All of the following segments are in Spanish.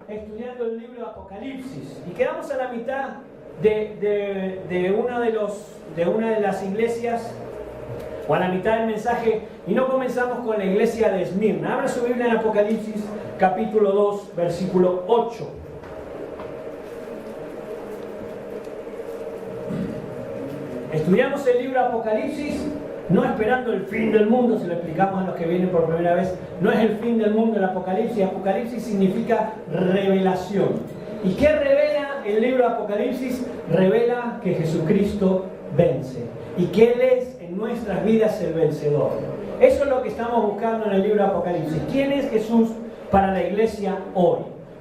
estudiando el libro de Apocalipsis y quedamos a la mitad de una de las iglesias, o a la mitad del mensaje, y no comenzamos con la iglesia de Esmirna. Abra su Biblia en Apocalipsis capítulo 2, versículo 8. Estudiamos el libro de Apocalipsis no esperando el fin del mundo, se lo explicamos a los que vienen por primera vez. No es el fin del mundo el Apocalipsis. Apocalipsis significa revelación. ¿Y qué revela el libro de Apocalipsis? Revela que Jesucristo vence y que Él es en nuestras vidas el vencedor. Eso es lo que estamos buscando en el libro de Apocalipsis. ¿Quién es Jesús para la iglesia hoy?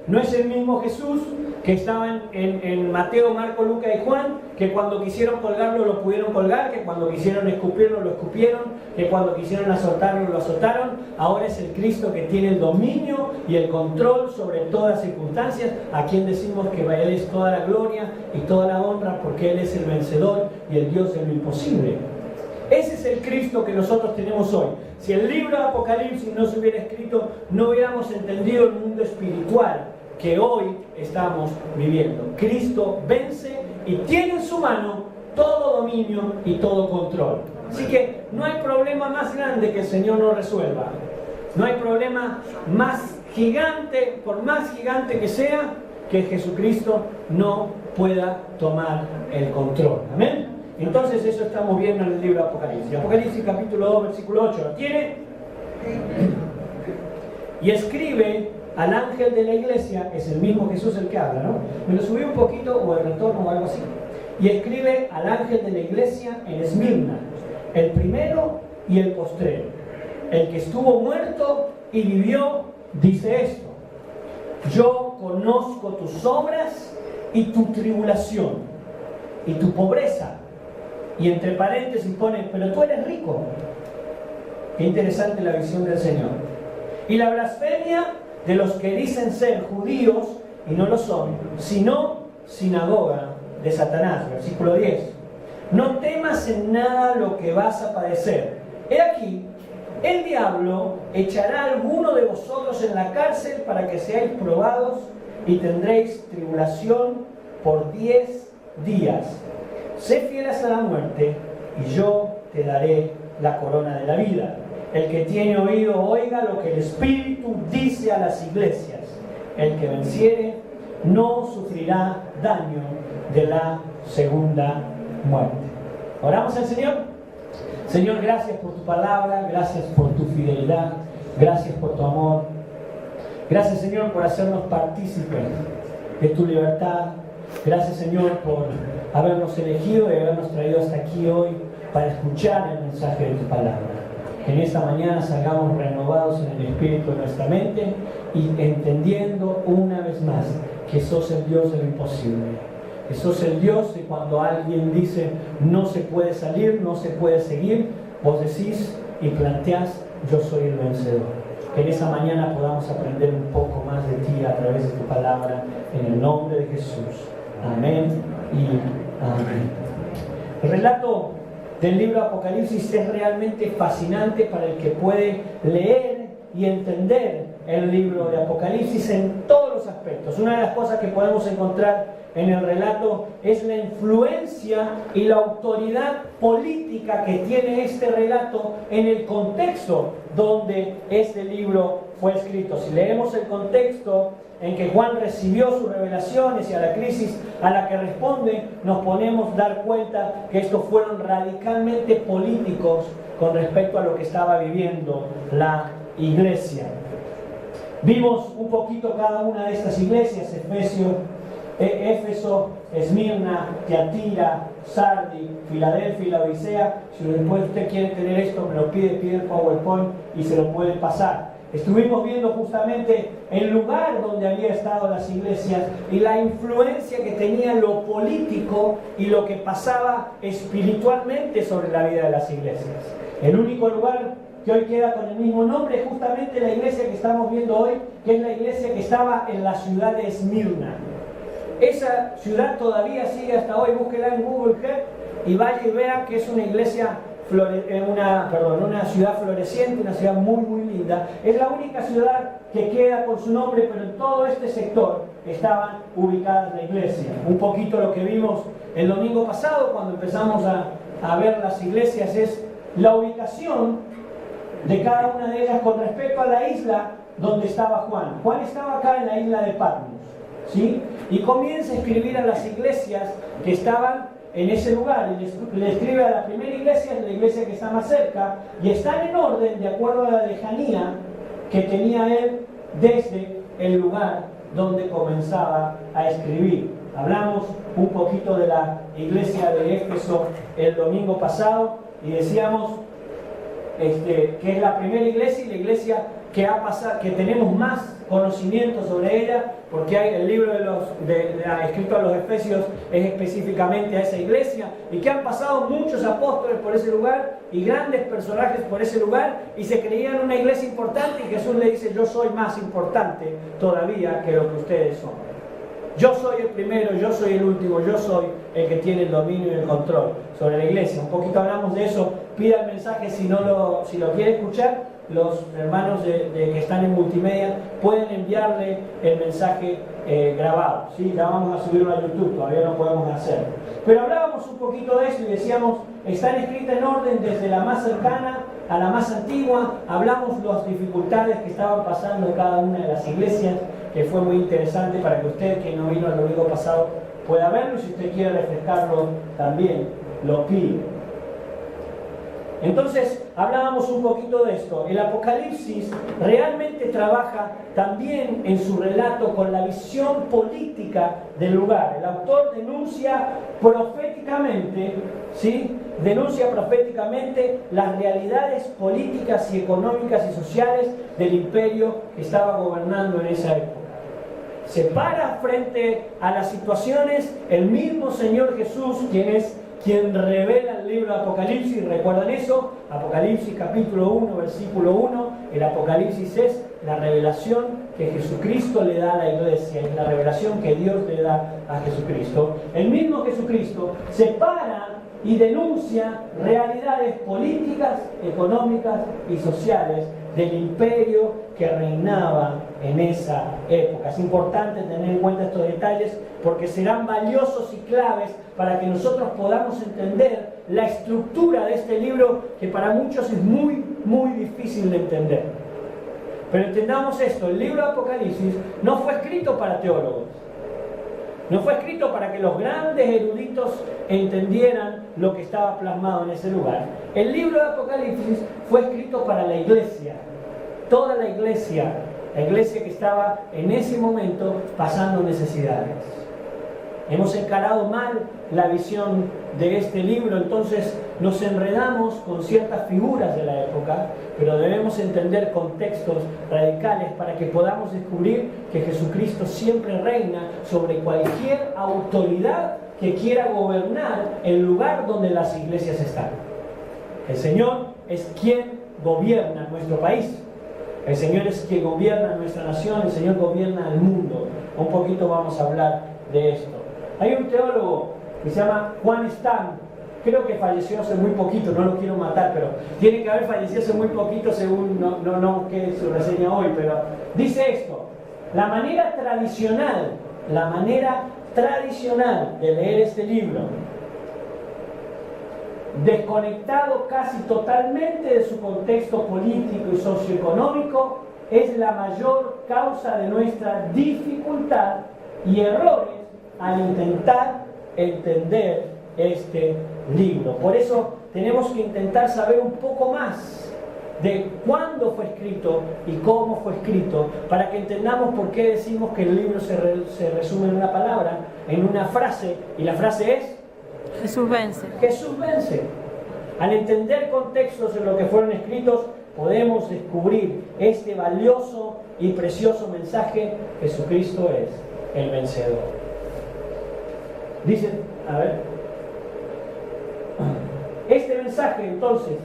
No es el mismo Jesús que estaba en Mateo, Marco, Lucas y Juan, que cuando quisieron colgarlo lo pudieron colgar, que cuando quisieron escupirlo lo escupieron, que cuando quisieron azotarlo lo azotaron. Ahora es el Cristo que tiene el dominio y el control sobre todas circunstancias, a quien decimos que Él es toda la gloria y toda la honra, porque Él es el vencedor y el Dios de lo imposible. Ese es el Cristo que nosotros tenemos hoy. Si el libro de Apocalipsis no se hubiera escrito, no hubiéramos entendido el mundo espiritual que hoy estamos viviendo. Cristo vence y tiene en su mano todo dominio y todo control. Así que no hay problema más grande que el Señor no resuelva. No hay problema más gigante, por más gigante que sea, que Jesucristo no pueda tomar el control. Amén. Entonces eso estamos viendo en el libro de Apocalipsis. Apocalipsis capítulo 2, versículo 8. ¿Lo tiene? Y escribe al ángel de la iglesia, es el mismo Jesús el que habla, ¿no? Me lo subí un poquito, o el retorno o algo así. Y escribe al ángel de la iglesia en Esmirna, el primero y el postrero, el que estuvo muerto y vivió, dice esto: yo conozco tus obras y tu tribulación y tu pobreza. Y entre paréntesis pone, pero tú eres rico. Qué interesante la visión del Señor. Y la blasfemia de los que dicen ser judíos y no lo son, sino sinagoga de Satanás. Versículo 10. No temas en nada lo que vas a padecer. He aquí, el diablo echará a alguno de vosotros en la cárcel para que seáis probados y tendréis tribulación por 10 días. Sé fiel hasta la muerte y yo te daré la corona de la vida. El que tiene oído, oiga lo que el Espíritu dice a las iglesias. El que venciere no sufrirá daño de la segunda muerte. ¿Oramos al Señor? Señor, gracias por tu palabra, gracias por tu fidelidad, gracias por tu amor. Gracias, Señor, por hacernos partícipes de tu libertad. Gracias, Señor, por habernos elegido y habernos traído hasta aquí hoy para escuchar el mensaje de tu palabra. Que en esta mañana salgamos renovados en el espíritu de nuestra mente y entendiendo una vez más que sos el Dios de lo imposible. Que sos el Dios de cuando alguien dice no se puede salir, no se puede seguir, vos decís y planteás yo soy el vencedor. Que en esa mañana podamos aprender un poco más de ti a través de tu palabra, en el nombre de Jesús. Amén y amén. El relato del libro de Apocalipsis es realmente fascinante para el que puede leer y entender el libro de Apocalipsis en todos los aspectos. Una de las cosas que podemos encontrar en el relato es la influencia y la autoridad política que tiene este relato en el contexto donde este libro fue escrito. Si leemos el contexto en que Juan recibió sus revelaciones y a la crisis a la que responde, nos podemos dar cuenta que estos fueron radicalmente políticos con respecto a lo que estaba viviendo la iglesia. Vimos un poquito cada una de estas iglesias: Éfeso, Esmirna, Tiatira, Sardi, Filadelfia y la Odisea. Si después usted quiere tener esto, me lo pide el PowerPoint y se lo puede pasar. Estuvimos viendo justamente el lugar donde había estado las iglesias y la influencia que tenía lo político y lo que pasaba espiritualmente sobre la vida de las iglesias. El único lugar que hoy queda con el mismo nombre es justamente la iglesia que estamos viendo hoy, que es la iglesia que estaba en la ciudad de Esmirna. Esa ciudad todavía sigue hasta hoy. Búsquela en Google Earth y vaya y vea que es una iglesia una ciudad floreciente, una ciudad muy, muy linda. Es la única ciudad que queda con su nombre, pero en todo este sector estaban ubicadas la iglesia. Un poquito lo que vimos el domingo pasado cuando empezamos a ver las iglesias es la ubicación de cada una de ellas con respecto a la isla donde estaba Juan. Juan estaba acá en la isla de Patmos, ¿sí? Y comienza a escribir a las iglesias que estaban en ese lugar, y le escribe a la primera iglesia, la iglesia que está más cerca, y están en orden de acuerdo a la lejanía que tenía él desde el lugar donde comenzaba a escribir. Hablamos un poquito de la iglesia de Éfeso el domingo pasado y decíamos que es la primera iglesia y la iglesia que tenemos más conocimiento sobre ella, porque hay el libro escrito a los Efesios es específicamente a esa iglesia, y que han pasado muchos apóstoles por ese lugar y grandes personajes por ese lugar y se creían una iglesia importante, y Jesús le dice: yo soy más importante todavía que lo que ustedes son. Yo soy el primero, yo soy el último, yo soy el que tiene el dominio y el control sobre la iglesia. Un poquito hablamos de eso. Pida el mensaje si lo quiere escuchar. Los hermanos que están en multimedia pueden enviarle el mensaje grabado, ¿sí? Ya vamos a subirlo a YouTube, todavía no podemos hacerlo. Pero hablábamos un poquito de eso y decíamos, están escritas en orden desde la más cercana a la más antigua. Hablamos las dificultades que estaban pasando en cada una de las iglesias, que fue muy interesante para que usted, que no vino el domingo pasado, pueda verlo, y si usted quiere refrescarlo también, lo pide. Entonces, hablábamos un poquito de esto. El Apocalipsis realmente trabaja también en su relato con la visión política del lugar. El autor denuncia proféticamente, ¿sí? Denuncia proféticamente las realidades políticas y económicas y sociales del imperio que estaba gobernando en esa época. Se para frente a las situaciones el mismo Señor Jesús, quien revela el libro de Apocalipsis. ¿Recuerdan eso? Apocalipsis capítulo 1, versículo 1. El Apocalipsis es la revelación que Jesucristo le da a la iglesia, es la revelación que Dios le da a Jesucristo. El mismo Jesucristo se para y denuncia realidades políticas, económicas y sociales del imperio que reinaba en esa época. Es importante tener en cuenta estos detalles porque serán valiosos y claves para que nosotros podamos entender la estructura de este libro, que para muchos es muy, muy difícil de entender. Pero entendamos esto: el libro de Apocalipsis no fue escrito para teólogos, no fue escrito para que los grandes eruditos entendieran lo que estaba plasmado en ese lugar. El libro de Apocalipsis fue escrito para la iglesia, toda la iglesia que estaba en ese momento pasando necesidades. Hemos encarado mal la visión de este libro, entonces nos enredamos con ciertas figuras de la época, pero debemos entender contextos radicales para que podamos descubrir que Jesucristo siempre reina sobre cualquier autoridad que quiera gobernar el lugar donde las iglesias están. El Señor es quien gobierna nuestro país. El Señor es quien gobierna nuestra nación, el Señor gobierna el mundo. Un poquito vamos a hablar de esto. Hay un teólogo que se llama Juan Stam, creo que falleció hace muy poquito, no lo quiero matar, pero tiene que haber fallecido hace muy poquito según no busqué su reseña hoy, pero dice esto: la manera tradicional de leer este libro, desconectado casi totalmente de su contexto político y socioeconómico, es la mayor causa de nuestra dificultad y errores al intentar entender este libro. Por eso tenemos que intentar saber un poco más de cuándo fue escrito y cómo fue escrito, para que entendamos por qué decimos que el libro se resume en una palabra, en una frase, y la frase es: Jesús vence. Jesús vence. Al entender contextos en los que fueron escritos, podemos descubrir este valioso y precioso mensaje: Jesucristo es el vencedor. Dicen, a ver, este mensaje entonces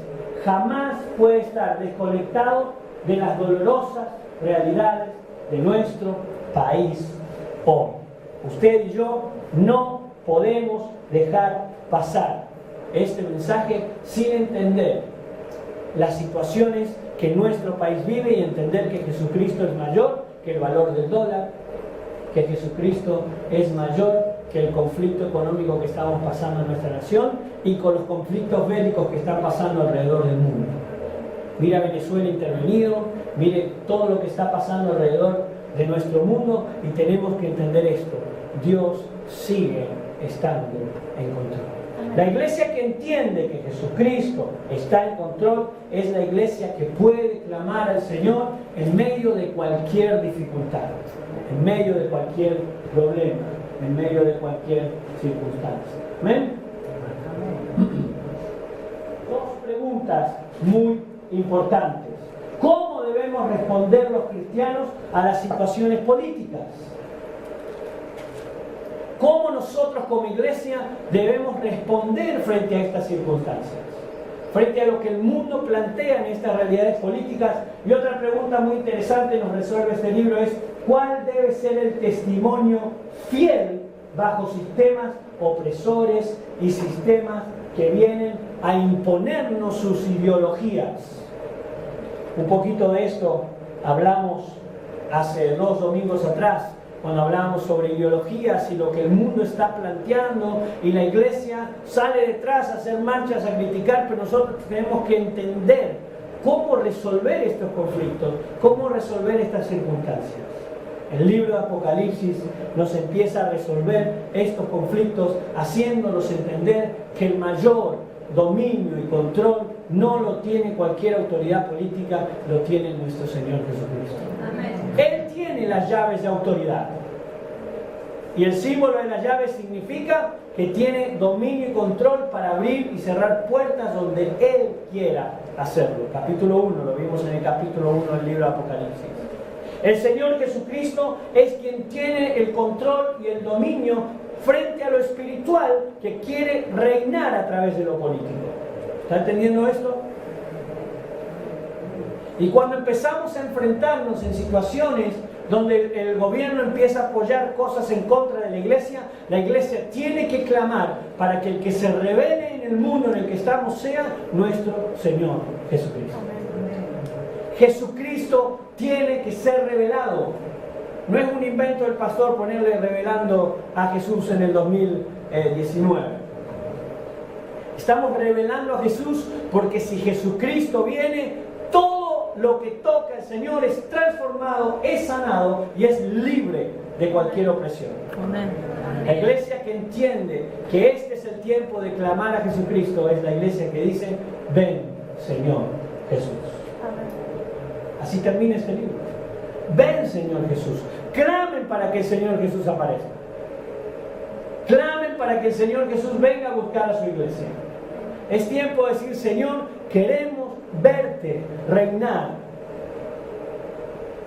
jamás puede estar desconectado de las dolorosas realidades de nuestro país hoy. Usted y yo no podemos dejar pasar este mensaje sin entender las situaciones que nuestro país vive y entender que Jesucristo es mayor que el valor del dólar, que Jesucristo es mayor que el conflicto económico que estamos pasando en nuestra nación y con los conflictos bélicos que están pasando alrededor del mundo. Mira Venezuela intervenido, mire todo lo que está pasando alrededor de nuestro mundo y tenemos que entender esto. Dios sigue estando en control. La iglesia que entiende que Jesucristo está en control es la iglesia que puede clamar al Señor en medio de cualquier dificultad, en medio de cualquier problema, en medio de cualquier circunstancia. ¿Amén? Dos preguntas muy importantes. ¿Cómo debemos responder los cristianos a las situaciones políticas? ¿Cómo nosotros como iglesia debemos responder frente a estas circunstancias? Frente a lo que el mundo plantea en estas realidades políticas. Y otra pregunta muy interesante nos resuelve este libro es: ¿cuál debe ser el testimonio fiel bajo sistemas opresores y sistemas que vienen a imponernos sus ideologías? Un poquito de esto hablamos hace 2 domingos atrás, cuando hablábamos sobre ideologías y lo que el mundo está planteando, y la iglesia sale detrás a hacer marchas, a criticar, pero nosotros tenemos que entender cómo resolver estos conflictos, cómo resolver estas circunstancias. El libro de Apocalipsis nos empieza a resolver estos conflictos, haciéndonos entender que el mayor dominio y control no lo tiene cualquier autoridad política, lo tiene nuestro Señor Jesucristo. Amén. Él tiene las llaves de autoridad. Y el símbolo de las llaves significa que tiene dominio y control para abrir y cerrar puertas donde Él quiera hacerlo. Capítulo 1, lo vimos en el capítulo 1 del libro de Apocalipsis. El Señor Jesucristo es quien tiene el control y el dominio frente a lo espiritual que quiere reinar a través de lo político. ¿Está entendiendo esto? Y cuando empezamos a enfrentarnos en situaciones donde el gobierno empieza a apoyar cosas en contra de la iglesia tiene que clamar para que el que se revele en el mundo en el que estamos sea nuestro Señor Jesucristo. Jesucristo tiene que ser revelado. No es un invento del pastor ponerle revelando a Jesús en el 2019. Estamos revelando a Jesús porque si Jesucristo viene, todo lo que toca el Señor es transformado, es sanado y es libre de cualquier opresión. Amén. La iglesia que entiende que este es el tiempo de clamar a Jesucristo es la iglesia que dice: ven, Señor Jesús. Amén. Así termina este libro. Ven, Señor Jesús. Clamen para que el Señor Jesús aparezca. Clamen para que el Señor Jesús venga a buscar a su iglesia. Es tiempo de decir: Señor, queremos verte reinar.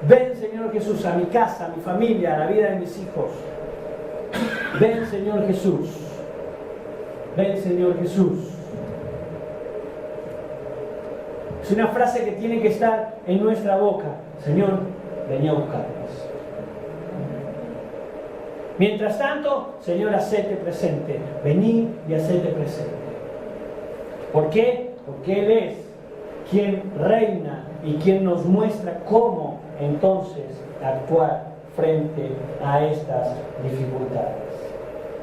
Ven, Señor Jesús, a mi casa, a mi familia, a la vida de mis hijos. Ven, Señor Jesús. Ven, Señor Jesús. Es una frase que tiene que estar en nuestra boca. Señor, ven a buscarnos. Mientras tanto, Señor, hacete presente. Vení y hacete presente. ¿Por qué? Porque Él es quien reina y quien nos muestra cómo entonces actuar frente a estas dificultades.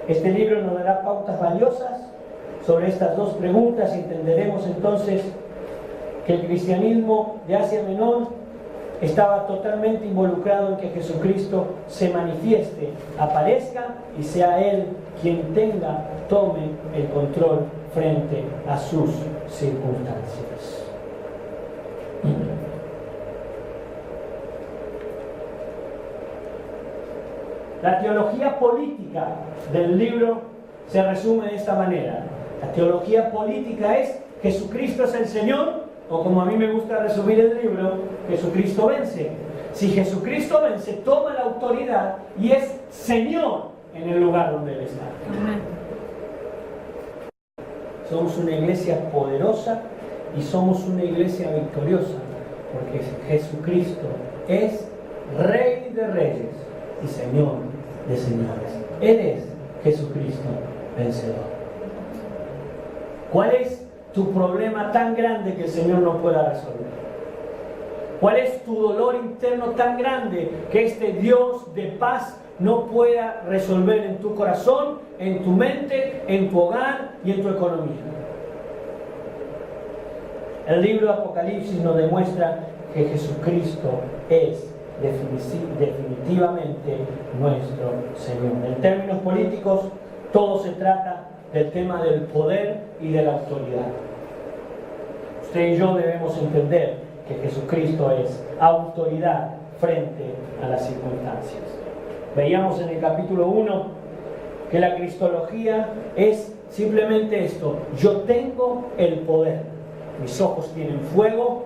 Este libro nos dará pautas valiosas sobre estas dos preguntas y entenderemos entonces que el cristianismo de Asia Menor estaba totalmente involucrado en que Jesucristo se manifieste, aparezca y sea Él quien tome el control frente a sus circunstancias. La teología política del libro se resume de esta manera. La teología política es: Jesucristo es el Señor, o como a mí me gusta resumir el libro, Jesucristo vence. Si Jesucristo vence, toma la autoridad y es Señor en el lugar donde Él está. Somos una iglesia poderosa y somos una iglesia victoriosa, porque Jesucristo es Rey de reyes y Señor de señores. Él es Jesucristo vencedor. ¿Cuál es tu problema tan grande que el Señor no pueda resolver? ¿Cuál es tu dolor interno tan grande que este Dios de paz no pueda resolver en tu corazón, en tu mente, en tu hogar y en tu economía? El libro de Apocalipsis nos demuestra que Jesucristo es definitivamente nuestro Señor. En términos políticos, todo se trata del tema del poder y de la autoridad. Usted y yo debemos entender que Jesucristo es autoridad frente a las circunstancias. Veíamos en el capítulo 1 que la cristología es simplemente esto: yo tengo el poder, mis ojos tienen fuego,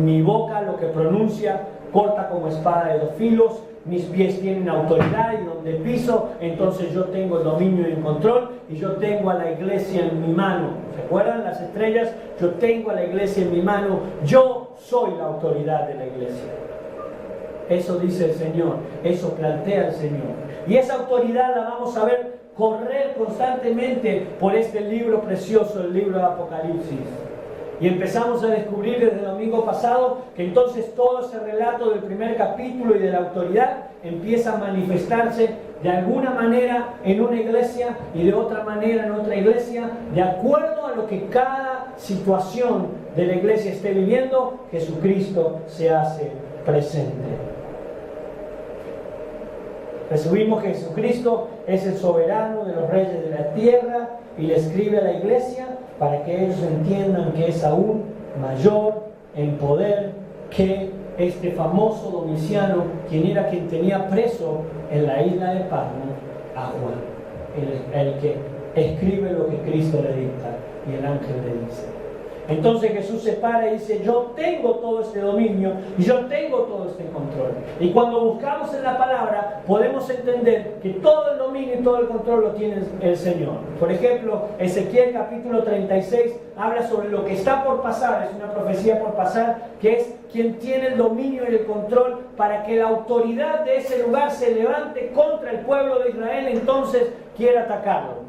mi boca lo que pronuncia corta como espada de dos filos, mis pies tienen autoridad y donde piso, entonces yo tengo el dominio y el control, y yo tengo a la iglesia en mi mano. ¿Se acuerdan las estrellas? Yo tengo a la iglesia en mi mano, yo soy la autoridad de la iglesia. Eso dice el Señor, eso plantea el Señor. Y esa autoridad la vamos a ver correr constantemente por este libro precioso, el libro de Apocalipsis. Y empezamos a descubrir desde el domingo pasado que entonces todo ese relato del primer capítulo y de la autoridad empieza a manifestarse de alguna manera en una iglesia y de otra manera en otra iglesia, de acuerdo a lo que cada situación de la iglesia esté viviendo. Jesucristo se hace presente. Resumimos que Jesucristo es el soberano de los reyes de la tierra y le escribe a la iglesia para que ellos entiendan que es aún mayor en poder que este famoso Domiciano, quien tenía preso en la isla de Patmos a Juan, el que escribe lo que Cristo le dicta y el ángel le dice. Entonces Jesús se para y dice: yo tengo todo este dominio y yo tengo todo este control. Y cuando buscamos en la palabra podemos entender que todo el dominio y todo el control lo tiene el Señor. Por ejemplo, Ezequiel capítulo 36 habla sobre lo que está por pasar, es una profecía por pasar, que es quien tiene el dominio y el control para que la autoridad de ese lugar se levante contra el pueblo de Israel, entonces quiere atacarlo.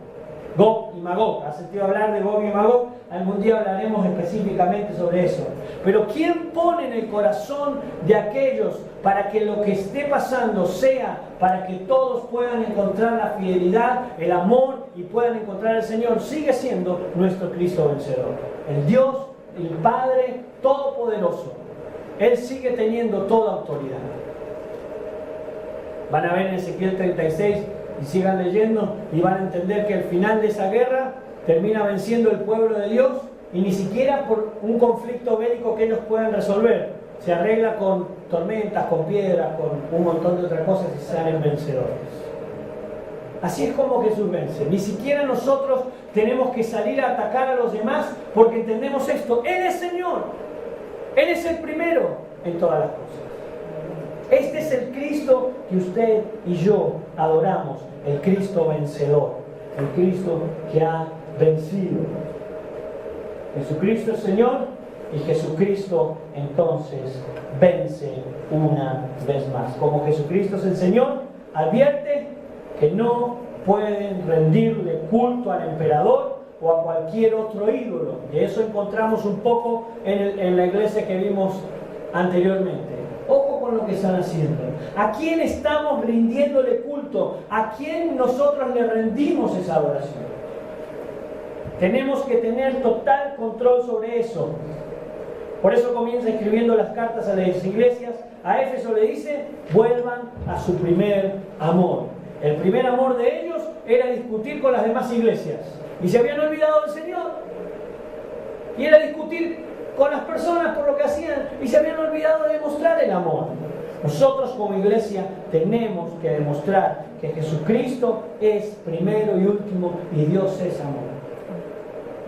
Gog y Magog, ¿has sentido hablar de Gog y Magog? Algún día hablaremos específicamente sobre eso. Pero ¿quién pone en el corazón de aquellos para que lo que esté pasando sea para que todos puedan encontrar la fidelidad, el amor y puedan encontrar al Señor? Sigue siendo nuestro Cristo vencedor. El Dios, el Padre Todopoderoso. Él sigue teniendo toda autoridad. Van a ver en Ezequiel 36 y sigan leyendo y van a entender que al final de esa guerra termina venciendo el pueblo de Dios, y ni siquiera por un conflicto bélico que ellos puedan resolver, se arregla con tormentas, con piedras, con un montón de otras cosas y salen vencedores. Así es como Jesús vence. Ni siquiera nosotros tenemos que salir a atacar a los demás porque entendemos esto: Él es Señor, Él es el primero en todas las cosas. Este es el Cristo que usted y yo adoramos, el Cristo vencedor, el Cristo que ha vencido. Jesucristo es Señor y Jesucristo entonces vence una vez más. Como Jesucristo es el Señor, advierte que no pueden rendirle culto al emperador o a cualquier otro ídolo. De eso encontramos un poco en la iglesia que vimos anteriormente. Ojo con lo que están haciendo. ¿A quién estamos rindiéndole culto? ¿A quién nosotros le rendimos esa adoración? Tenemos que tener total control sobre eso. Por eso comienza escribiendo las cartas a las iglesias. A Éfeso le dice: vuelvan a su primer amor. El primer amor de ellos era discutir con las demás iglesias. Y se habían olvidado del Señor. Y era discutir con las personas por lo que hacían y se habían olvidado de demostrar el amor. Nosotros como iglesia tenemos que demostrar que Jesucristo es primero y último y Dios es amor.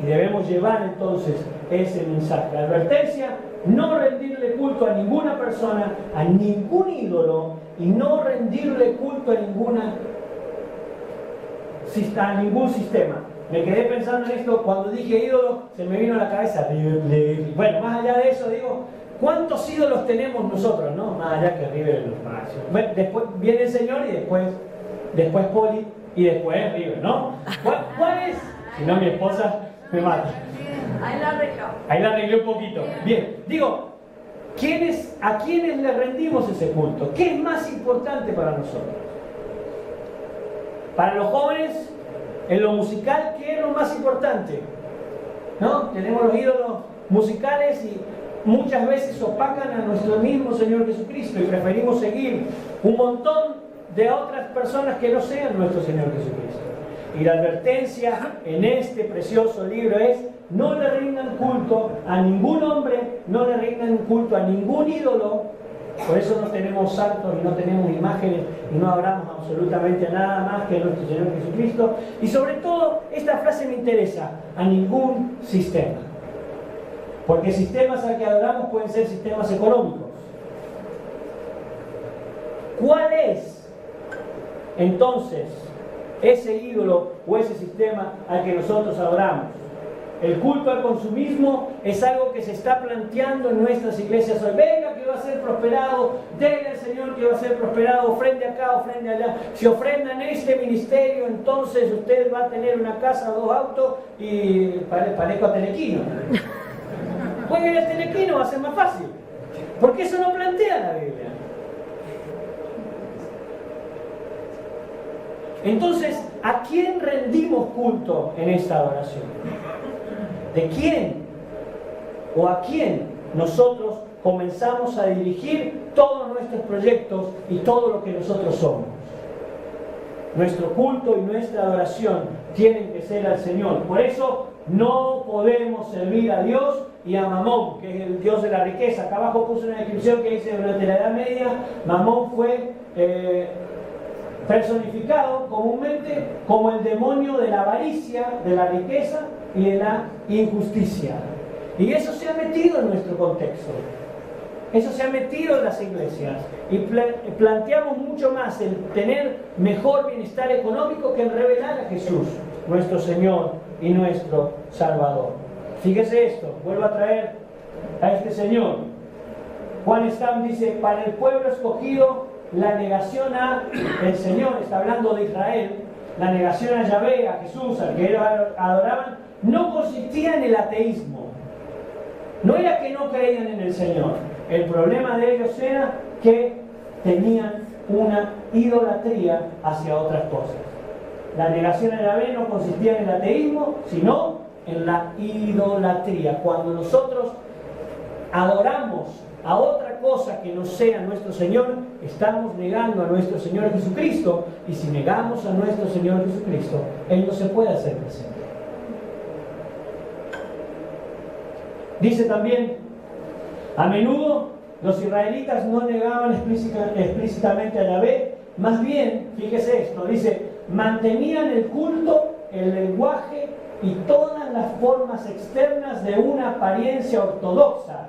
Y debemos llevar entonces ese mensaje. La advertencia: no rendirle culto a ninguna persona, a ningún ídolo, y no rendirle culto a ningún sistema. Me quedé pensando en esto cuando dije ídolo, se me vino a la cabeza. Bueno, más allá de eso digo, ¿cuántos ídolos tenemos nosotros, no? Más allá que River es los máximos. Bueno, después viene el Señor y después Poli y después River, ¿no? ¿Cuál es? Si no, mi esposa me mata. Ahí la arreglé un poquito. Bien, digo, ¿a quiénes le rendimos ese culto? ¿Qué es más importante para nosotros? Para los jóvenes, en lo musical, ¿qué es lo más importante? ¿No? Tenemos los ídolos musicales y muchas veces opacan a nuestro mismo Señor Jesucristo y preferimos seguir un montón de otras personas que no sean nuestro Señor Jesucristo. Y la advertencia en este precioso libro es: no le rindan culto a ningún hombre, no le rindan culto a ningún ídolo. Por eso no tenemos santos y no tenemos imágenes y no hablamos absolutamente nada más que a nuestro Señor Jesucristo. Y sobre todo, esta frase me interesa: a ningún sistema. Porque sistemas al que adoramos pueden ser sistemas económicos. ¿Cuál es entonces ese ídolo o ese sistema al que nosotros adoramos? El culto al consumismo es algo que se está planteando en nuestras iglesias hoy. Venga, que va a ser prosperado, denle al Señor que va a ser prosperado, ofrende acá, ofrende allá. Si ofrendan este ministerio, entonces usted va a tener una casa, 2 autos y parezco a Telequino. Jueguen al Telequino, va a ser más fácil. Porque eso no plantea la Biblia. Entonces, ¿a quién rendimos culto en esta adoración? ¿De quién o a quién nosotros comenzamos a dirigir todos nuestros proyectos y todo lo que nosotros somos? Nuestro culto y nuestra adoración tienen que ser al Señor. Por eso no podemos servir a Dios y a Mamón, que es el Dios de la riqueza. Acá abajo puse una descripción que dice: durante la Edad Media, Mamón fue personificado comúnmente como el demonio de la avaricia, de la riqueza y de la injusticia. Y eso se ha metido en nuestro contexto. Eso se ha metido en las iglesias. Y planteamos mucho más el tener mejor bienestar económico que el revelar a Jesús, nuestro Señor y nuestro Salvador. Fíjese esto, vuelvo a traer a este señor. Juan Stam dice: para el pueblo escogido, la negación a el Señor, está hablando de Israel, la negación a Yahvé, a Jesús, al que ellos adoraban, no consistía en el ateísmo. No era que no creían en el Señor. El problema de ellos era que tenían una idolatría hacia otras cosas. La negación a Yahvé no consistía en el ateísmo, sino en la idolatría. Cuando nosotros adoramos a otra cosa que no sea nuestro Señor, estamos negando a nuestro Señor Jesucristo. Y si negamos a nuestro Señor Jesucristo, Él no se puede hacer presente. Dice también: a menudo los israelitas no negaban explícitamente a Yahvé, más bien, fíjese esto, dice, mantenían el culto, el lenguaje y todas las formas externas de una apariencia ortodoxa,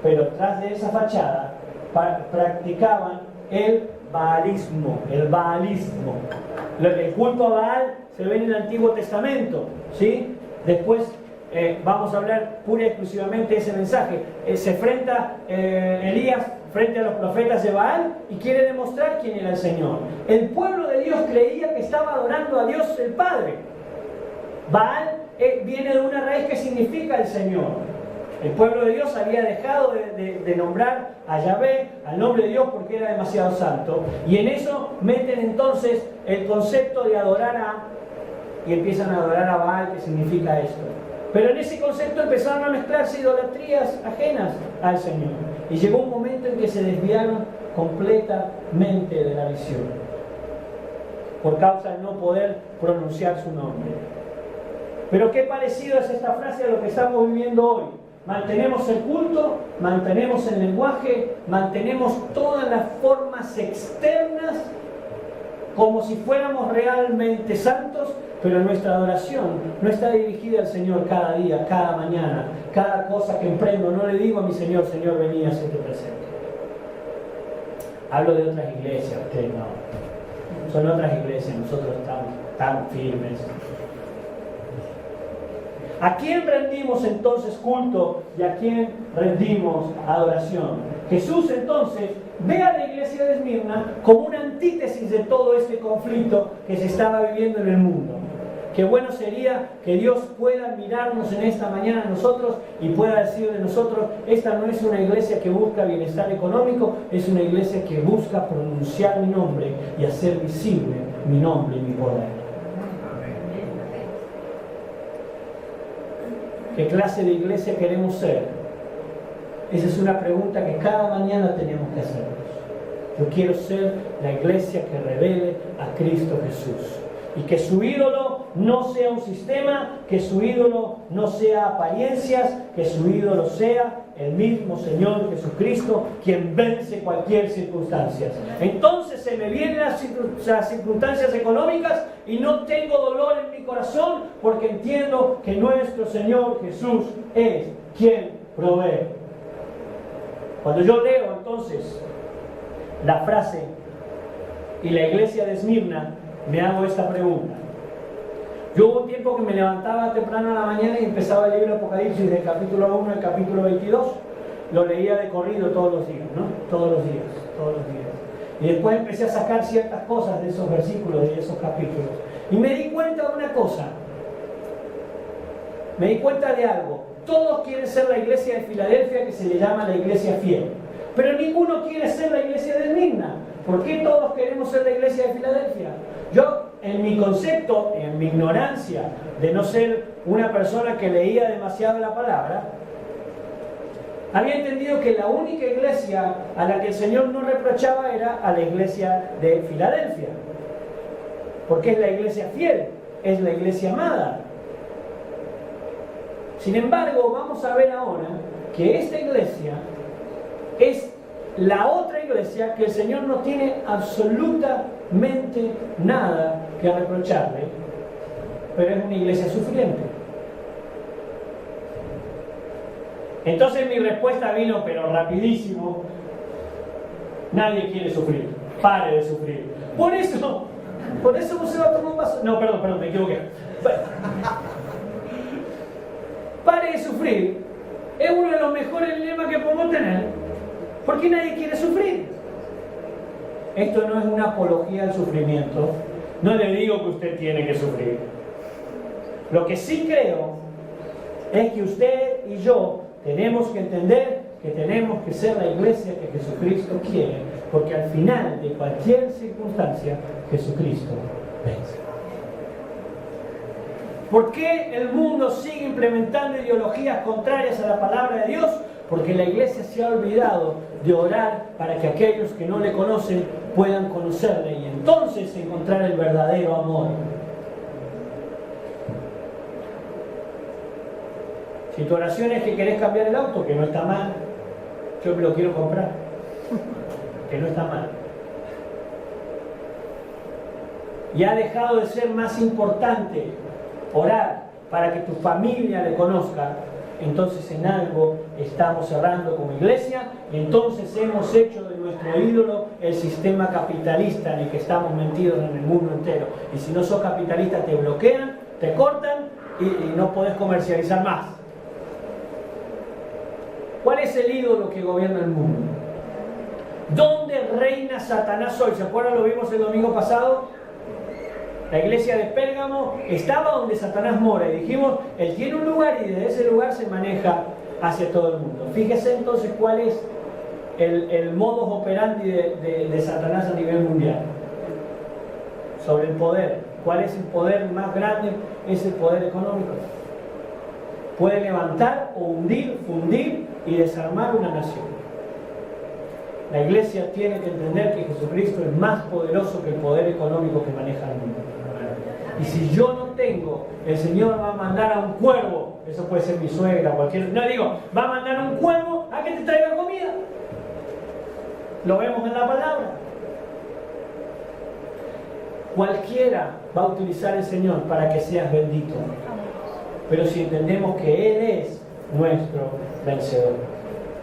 pero tras de esa fachada practicaban el baalismo. El culto a Baal se ve en el Antiguo Testamento, ¿sí? Después vamos a hablar pura y exclusivamente de ese mensaje. Se enfrenta Elías frente a los profetas de Baal y quiere demostrar quién era el Señor. El pueblo de Dios creía que estaba adorando a Dios el Padre. Baal viene de una raíz que significa el Señor. El pueblo de Dios había dejado de nombrar a Yahvé, al nombre de Dios, porque era demasiado santo. Y en eso meten entonces el concepto de adorar y empiezan a adorar a Baal, que significa esto. Pero en ese concepto empezaron a mezclarse idolatrías ajenas al Señor. Y llegó un momento en que se desviaron completamente de la visión, por causa de no poder pronunciar su nombre. Pero qué parecido es esta frase a lo que estamos viviendo hoy. Mantenemos el culto, mantenemos el lenguaje, mantenemos todas las formas externas como si fuéramos realmente santos, pero nuestra adoración no está dirigida al Señor cada día, cada mañana, cada cosa que emprendo. No le digo a mi Señor: Señor, vení a hacerte presente. Hablo de otras iglesias, ustedes no. Son otras iglesias, nosotros estamos tan firmes. ¿A quién rendimos entonces culto y a quién rendimos adoración? Jesús entonces ve a la iglesia de Esmirna como una antítesis de todo este conflicto que se estaba viviendo en el mundo. Qué bueno sería que Dios pueda mirarnos en esta mañana a nosotros y pueda decir de nosotros, esta no es una iglesia que busca bienestar económico, es una iglesia que busca pronunciar mi nombre y hacer visible mi nombre y mi poder. ¿Qué clase de iglesia queremos ser? Esa es una pregunta que cada mañana tenemos que hacernos. Yo quiero ser la iglesia que revele a Cristo Jesús. Y que su ídolo no sea un sistema, que su ídolo no sea apariencias, que su ídolo sea el mismo Señor Jesucristo, quien vence cualquier circunstancia. Entonces se me vienen las circunstancias económicas y no tengo dolor en mi corazón, porque entiendo que nuestro Señor Jesús es quien provee. Cuando yo leo entonces la frase y la iglesia de Esmirna, me hago esta pregunta. Yo hubo un tiempo que me levantaba temprano a la mañana y empezaba el libro de Apocalipsis del capítulo 1 al capítulo 22. Lo leía de corrido todos los días, ¿no? Todos los días. Y después empecé a sacar ciertas cosas de esos versículos, de esos capítulos. Y me di cuenta de una cosa. Me di cuenta de algo. Todos quieren ser la iglesia de Filadelfia, que se le llama la iglesia fiel. Pero ninguno quiere ser la iglesia de Esmirna. ¿Por qué todos queremos ser la iglesia de Filadelfia? Yo, en mi concepto, en mi ignorancia de no ser una persona que leía demasiado la palabra, había entendido que la única iglesia a la que el Señor no reprochaba era a la iglesia de Filadelfia. Porque es la iglesia fiel, es la iglesia amada. Sin embargo, vamos a ver ahora que esta iglesia es la otra iglesia que el Señor no tiene absolutamente nada que reprocharle, pero es una iglesia sufriente. Entonces mi respuesta vino, pero rapidísimo: nadie quiere sufrir, pare de sufrir. Por eso se va a tomar un vaso. No, perdón, me equivoqué. Pare de sufrir es uno de los mejores lemas que podemos tener. ¿Por qué nadie quiere sufrir? Esto no es una apología al sufrimiento. No le digo que usted tiene que sufrir. Lo que sí creo es que usted y yo tenemos que entender que tenemos que ser la iglesia que Jesucristo quiere, porque al final de cualquier circunstancia, Jesucristo vence. ¿Por qué el mundo sigue implementando ideologías contrarias a la palabra de Dios? Porque la iglesia se ha olvidado de orar para que aquellos que no le conocen puedan conocerle y entonces encontrar el verdadero amor. Si tu oración es que querés cambiar el auto, que no está mal, yo me lo quiero comprar, que no está mal. Y ha dejado de ser más importante orar para que tu familia le conozca, entonces en algo estamos cerrando como iglesia y entonces hemos hecho de nuestro ídolo el sistema capitalista en el que estamos metidos en el mundo entero. Y si no sos capitalista te bloquean, te cortan y no podés comercializar más. ¿Cuál es el ídolo que gobierna el mundo? ¿Dónde reina Satanás hoy? ¿Se acuerdan? Lo vimos el domingo pasado. La iglesia de Pérgamo estaba donde Satanás mora y dijimos, él tiene un lugar y desde ese lugar se maneja hacia todo el mundo. Fíjese entonces cuál es el modus operandi de Satanás a nivel mundial. Sobre el poder. ¿Cuál es el poder más grande? Es el poder económico. Puede levantar o hundir, fundir y desarmar una nación. La iglesia tiene que entender que Jesucristo es más poderoso que el poder económico que maneja el mundo. Y si yo no tengo, el Señor va a mandar a un cuervo, eso puede ser mi suegra, cualquier... No digo, va a mandar a un cuervo a que te traiga comida. Lo vemos en la palabra. Cualquiera va a utilizar el Señor para que seas bendito. Pero si entendemos que Él es nuestro vencedor.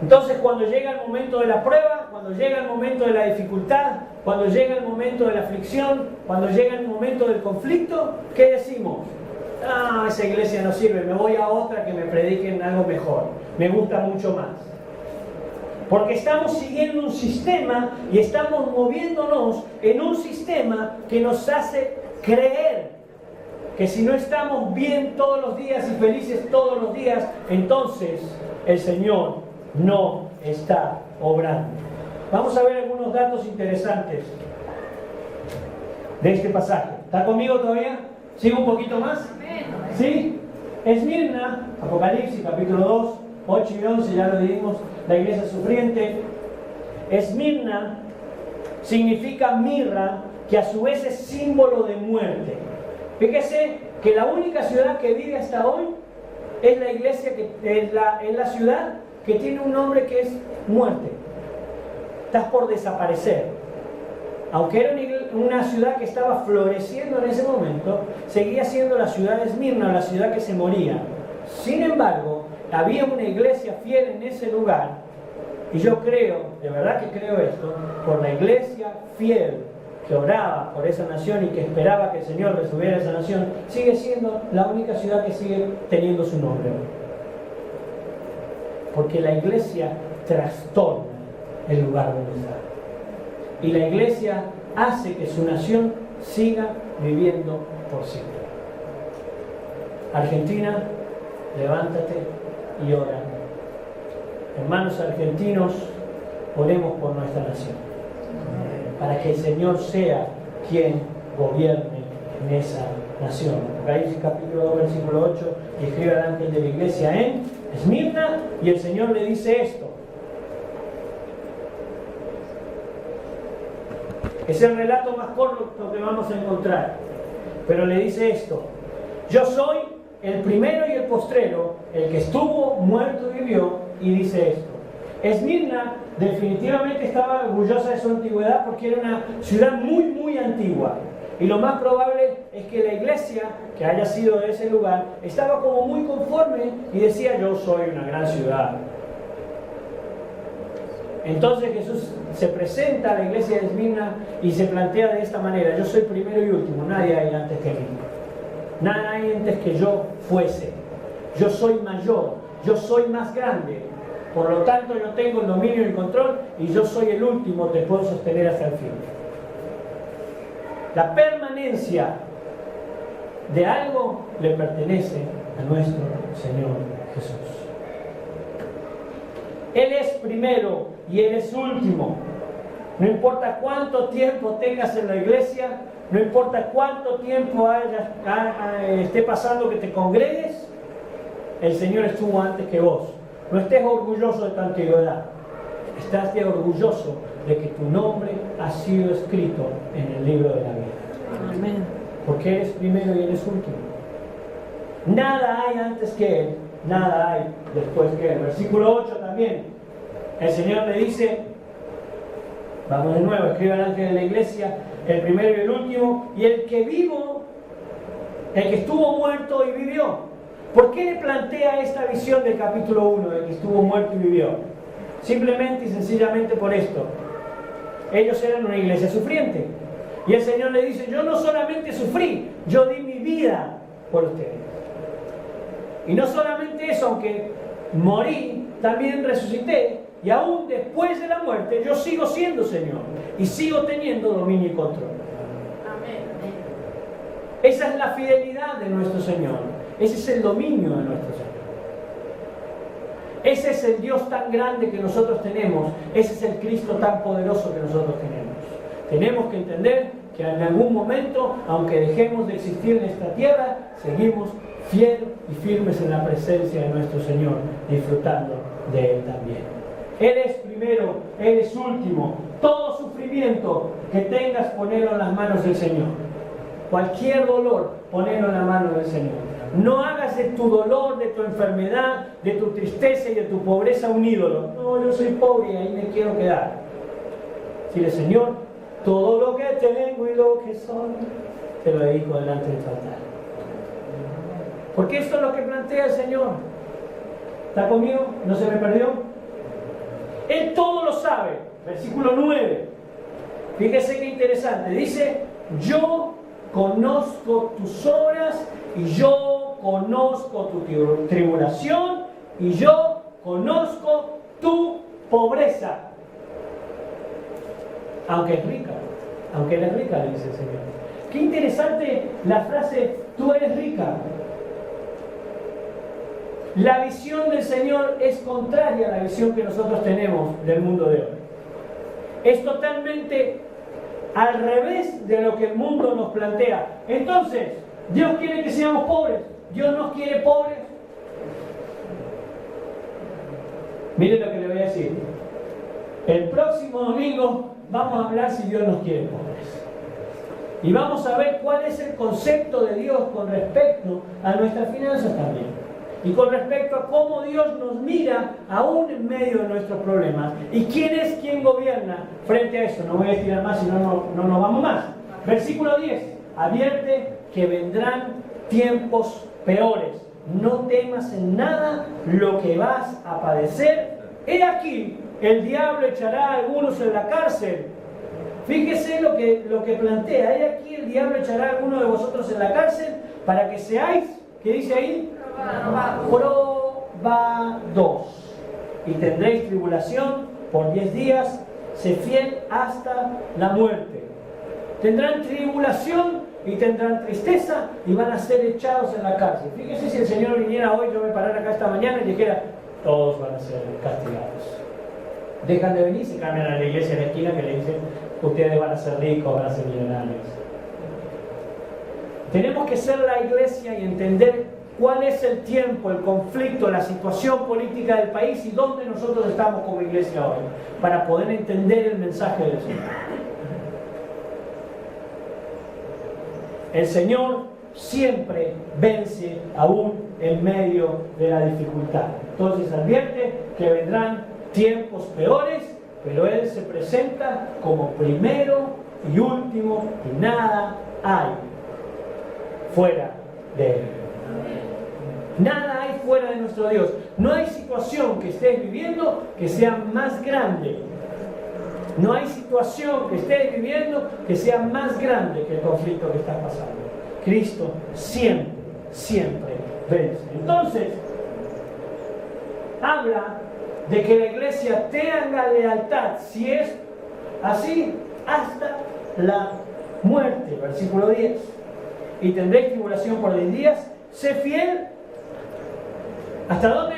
Entonces cuando llega el momento de la prueba, cuando llega el momento de la dificultad, cuando llega el momento de la aflicción, cuando llega el momento del conflicto, ¿qué decimos? Ah, esa iglesia no sirve, me voy a otra que me prediquen algo mejor, me gusta mucho más. Porque estamos siguiendo un sistema y estamos moviéndonos en un sistema que nos hace creer que si no estamos bien todos los días y felices todos los días, entonces el Señor no está obrando. Vamos a ver algunos datos interesantes de este pasaje. ¿Está conmigo todavía? ¿Sigo un poquito más? ¿Sí? Esmirna, Apocalipsis capítulo 2, 8 y 11, ya lo dijimos, la iglesia sufriente. Esmirna significa mirra, que a su vez es símbolo de muerte. Fíjese que la única ciudad que vive hasta hoy es la iglesia, es la ciudad que tiene un nombre que es muerte. Estás por desaparecer. Aunque era una ciudad que estaba floreciendo en ese momento, seguía siendo la ciudad de Esmirna, la ciudad que se moría. Sin embargo, había una iglesia fiel en ese lugar, y yo creo, de verdad que creo esto, por la iglesia fiel que oraba por esa nación y que esperaba que el Señor resolviera esa nación, sigue siendo la única ciudad que sigue teniendo su nombre. Porque la iglesia trastorna el lugar donde está. Y la iglesia hace que su nación siga viviendo por siempre. Argentina, levántate y ora. Hermanos argentinos, oremos por nuestra nación, para que el Señor sea quien gobierne en esa nación. Apocalipsis capítulo 2, versículo 8, y escribe al ángel de la iglesia en Esmirna, y el Señor le dice esto. Es el relato más corto que vamos a encontrar, pero le dice esto: yo soy el primero y el postrero, el que estuvo muerto y vivió, y dice esto. Esmirna definitivamente estaba orgullosa de su antigüedad porque era una ciudad muy, muy antigua. Y lo más probable es que la iglesia, que haya sido de ese lugar, estaba como muy conforme y decía: yo soy una gran ciudad. Entonces Jesús se presenta a la iglesia de Esmirna y se plantea de esta manera: yo soy primero y último, nadie hay antes que mí. Nada hay antes que yo fuese. Yo soy mayor, yo soy más grande. Por lo tanto, yo tengo el dominio y el control, y yo soy el último, te puedo sostener hasta el fin. La permanencia de algo le pertenece a nuestro Señor Jesús. Él es primero y Él es último. No importa cuánto tiempo tengas en la iglesia, no importa cuánto tiempo esté pasando que te congregues, el Señor estuvo antes que vos. No estés orgulloso de tu antigüedad, estás orgulloso de que tu nombre ha sido escrito en el libro de la vida. Amén. Porque Él es primero y Él es último. Nada hay antes que Él, nada hay después que Él. Versículo 8 también. El Señor le dice, vamos de nuevo, escribe al ángel de la iglesia, el primero y el último, y el que vivo, el que estuvo muerto y vivió. ¿Por qué le plantea esta visión del capítulo 1, de que estuvo muerto y vivió? Simplemente y sencillamente por esto. Ellos eran una iglesia sufriente. Y el Señor le dice, yo no solamente sufrí, yo di mi vida por ustedes. Y no solamente eso, aunque morí, también resucité. Y aún después de la muerte, yo sigo siendo Señor. Y sigo teniendo dominio y control. Amén. Esa es la fidelidad de nuestro Señor. Ese es el dominio de nuestro Señor. Ese es el Dios tan grande que nosotros tenemos. Ese es el Cristo tan poderoso que nosotros tenemos. Tenemos que entender que en algún momento, aunque dejemos de existir en esta tierra, seguimos fieles y firmes en la presencia de nuestro Señor, disfrutando de Él también. Él es primero, Él es último. Todo sufrimiento que tengas, ponelo en las manos del Señor. Cualquier dolor, ponelo en la mano del Señor. No hagas de tu dolor, de tu enfermedad, de tu tristeza y de tu pobreza un ídolo. No, yo soy pobre y ahí me quiero quedar. Dile, Señor, todo lo que tengo y lo que soy, te lo dedico delante de tu altar. Porque esto es lo que plantea el Señor. ¿Está conmigo? ¿No se me perdió? Él todo lo sabe. Versículo 9. Fíjese qué interesante. Dice, yo conozco tus obras y yo conozco tu tribulación y yo conozco tu pobreza. Aunque es rica, aunque eres rica, le dice el Señor. Qué interesante la frase, tú eres rica. La visión del Señor es contraria a la visión que nosotros tenemos del mundo de hoy. Es totalmente al revés de lo que el mundo nos plantea. Entonces, Dios quiere que seamos pobres. Dios nos quiere pobres. Miren lo que le voy a decir. El próximo domingo vamos a hablar si Dios nos quiere pobres. Y vamos a ver cuál es el concepto de Dios con respecto a nuestras finanzas también. Y con respecto a cómo Dios nos mira aún en medio de nuestros problemas. Y quién es quien gobierna frente a eso. No voy a estirar más, si no nos vamos más. Versículo 10. Advierte que vendrán tiempos peores. No temas en nada lo que vas a padecer. He aquí, el diablo echará a algunos en la cárcel. Fíjese lo que plantea. He aquí, el diablo echará a algunos de vosotros en la cárcel para que seáis, ¿qué dice ahí? Probados. Y tendréis tribulación por 10 días. Sé fiel hasta la muerte. Tendrán tribulación y tendrán tristeza y van a ser echados en la cárcel. Fíjese si el Señor viniera hoy, yo me parara acá esta mañana y dijera, todos van a ser castigados. Dejan de venir y se cambian a la iglesia de la esquina que le dicen, ustedes van a ser ricos, van a ser millonarios. Tenemos que ser la iglesia y entender cuál es el tiempo, el conflicto, la situación política del país y dónde nosotros estamos como iglesia hoy, para poder entender el mensaje del Señor. El Señor siempre vence aún en medio de la dificultad. Entonces advierte que vendrán tiempos peores, pero Él se presenta como primero y último y nada hay fuera de Él. Nada hay fuera de nuestro Dios. No hay situación que estés viviendo que sea más grande. No hay situación que estés viviendo que sea más grande que el conflicto que estás pasando. Cristo siempre, siempre vence. Entonces, habla de que la iglesia tenga lealtad, si es así, hasta la muerte. Versículo 10. Y tendréis tribulación por 10 días. Sé fiel. ¿Hasta dónde?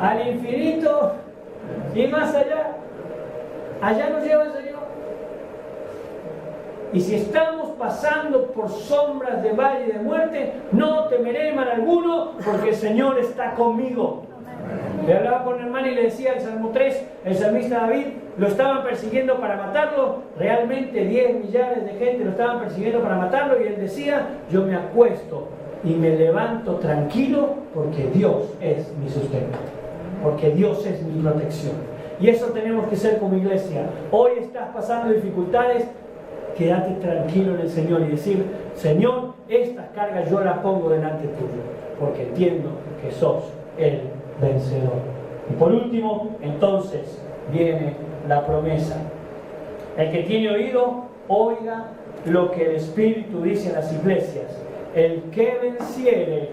Al infinito y más allá. Allá nos lleva el Señor. Y si estamos pasando por sombras de valle y de muerte, no temeré mal alguno, porque el Señor está conmigo. Le hablaba con un hermano y le decía el Salmo 3, el salmista David, lo estaban persiguiendo para matarlo, realmente 10 millares de gente lo estaban persiguiendo para matarlo, y él decía, yo me acuesto y me levanto tranquilo porque Dios es mi sustento, porque Dios es mi protección. Y eso tenemos que ser como iglesia. Hoy estás pasando dificultades, quédate tranquilo en el Señor y decir, Señor, estas cargas yo las pongo delante tuyo, porque entiendo que sos el vencedor. Y por último, entonces, viene la promesa. El que tiene oído, oiga lo que el Espíritu dice a las iglesias. El que venciere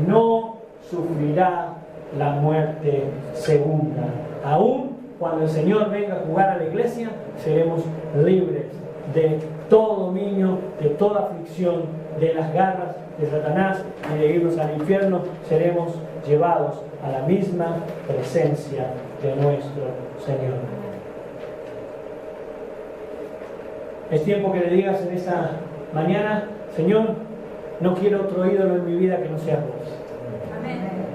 no sufrirá la muerte segunda. Aún cuando el Señor venga a jugar a la iglesia, seremos libres de todo dominio, de toda aflicción, de las garras de Satanás y de irnos al infierno. Seremos llevados a la misma presencia de nuestro Señor. Es tiempo que le digas en esta mañana, Señor, no quiero otro ídolo en mi vida que no sea vos.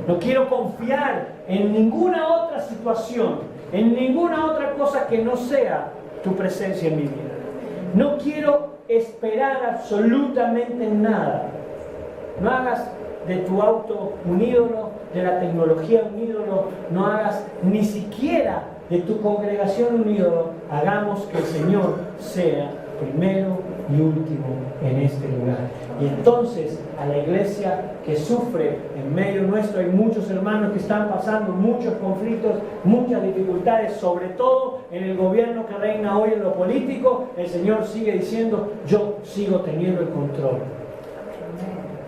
No quiero confiar en ninguna otra situación, en ninguna otra cosa que no sea tu presencia en mi vida. No quiero esperar absolutamente nada. No hagas de tu auto un ídolo, de la tecnología un ídolo, no hagas ni siquiera de tu congregación un ídolo. Hagamos que el Señor sea primero y último en este lugar. Y entonces a la iglesia que sufre en medio nuestro, hay muchos hermanos que están pasando muchos conflictos, muchas dificultades, sobre todo en el gobierno que reina hoy en lo político. El Señor sigue diciendo, yo sigo teniendo el control.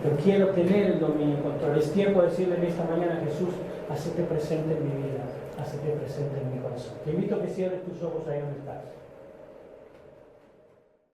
Yo quiero tener el dominio y control. Es tiempo de decirle en esta mañana, Jesús, hacete presente en mi vida, hacete presente en mi corazón. Te invito a que cierres tus ojos ahí donde estás.